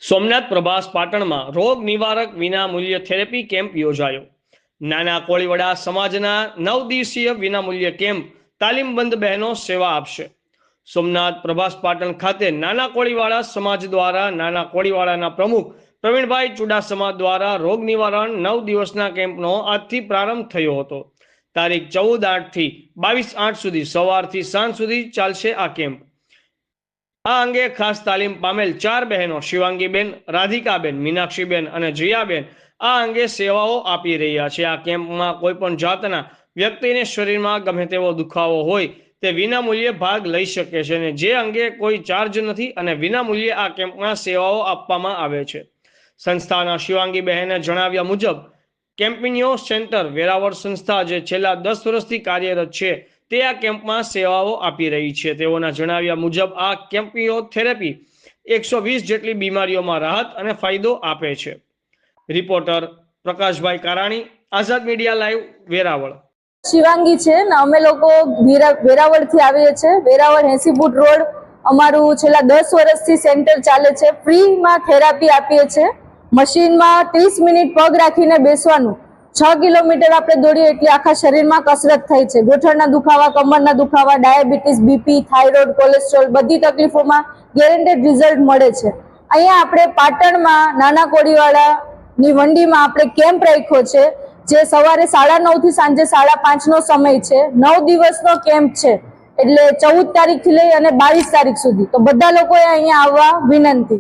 સોમનાથ પ્રભાસ પાટણમાં રોગ નિવારક વિનામૂલ્ય થેરેપી કેમ્પ યોજાયો. નાના કોળીવાડા સમાજના 9 દિવસીય વિનામૂલ્ય કેમ્પ તાલીમબંધ બહેનો સેવા આપશે. સોમનાથ પ્રભાસ પાટણ ખાતે નાના કોળીવાડા સમાજ દ્વારા નાના કોળીવાડાના પ્રમુખ પ્રવીણભાઈ ચુડાસમા દ્વારા રોગ નિવારણ 9 દિવસના કેમ્પનો આજથી પ્રારંભ થયો હતો. તારીખ 14/8 થી 22/8 સુધી સવારથી સાંજ સુધી ચાલશે આ કેમ્પ. આ અંગે ખાસ તાલીમ પામેલ 4 બહેનો શિવાંગીબેન, રાધિકાબેન, મીનાક્ષીબેન અને જયાબેન આ અંગે સેવાઓ આપી રહ્યા છે. આ કેમ્પમાં કોઈ પણ જાતના વ્યક્તિને શરીરમાં ગમે તેવો દુખાવો હોય તે વિનામૂલ્યે ભાગ લઈ શકે છે અને જે અંગે કોઈ ચાર્જ નથી અને વિનામૂલ્યે આ કેમ્પમાં સેવાઓ આપવામાં આવે છે. સંસ્થાના શિવાંગીબહેને જણાવ્યા મુજબ કેમ્પિનિયો સેન્ટર વેરાવળ સંસ્થા જે છેલ્લા 10 વર્ષથી કાર્યરત છે તે આ કેમ્પમાં સેવાઓ આપી રહી છે. તેઓના જણાવ્યા મુજબ આ કેમ્પિયો થેરેપી 120 જેટલી બીમારીઓમાં રાહત અને ફાયદો આપે છે. રિપોર્ટર પ્રકાશભાઈ કારાણી, આઝાદ મીડિયા લાઈવ, વેરાવળ. શિવાંગી છે ને અમે લોકો વેરાવળ થી આવીએ છીએ. વેરાવળ 80 ફૂટ રોડ અમારું છેલ્લા 10 વર્ષથી સેન્ટર ચાલે છે. ફ્રીમાં થેરાપી આપીએ છીએ. મશીનમાં 30 મિનિટ પગ રાખીને બેસવાનું. 6 કિલોમીટર આપણે દોડીએ એટલે આખા શરીરમાં કસરત થાય છે. ગોઠણના દુખાવા, કમરના દુખાવા, ડાયાબિટીસ, બીપી, થાઇરોઇડ, કોલેસ્ટ્રોલ બધી તકલીફોમાં ગેરંટેડ રિઝલ્ટ મળે છે. અહીંયા આપણે પાટણમાં નાના કોળીવાડાની વંડીમાં આપણે કેમ્પ રાખ્યો છે જે સવારે 9:30 થી સાંજે 5:30 નો સમય છે. 9 દિવસનો કેમ્પ છે એટલે 14 તારીખથી લઈ અને 22 તારીખ સુધી. તો બધા લોકોએ અહીંયા આવવા વિનંતી.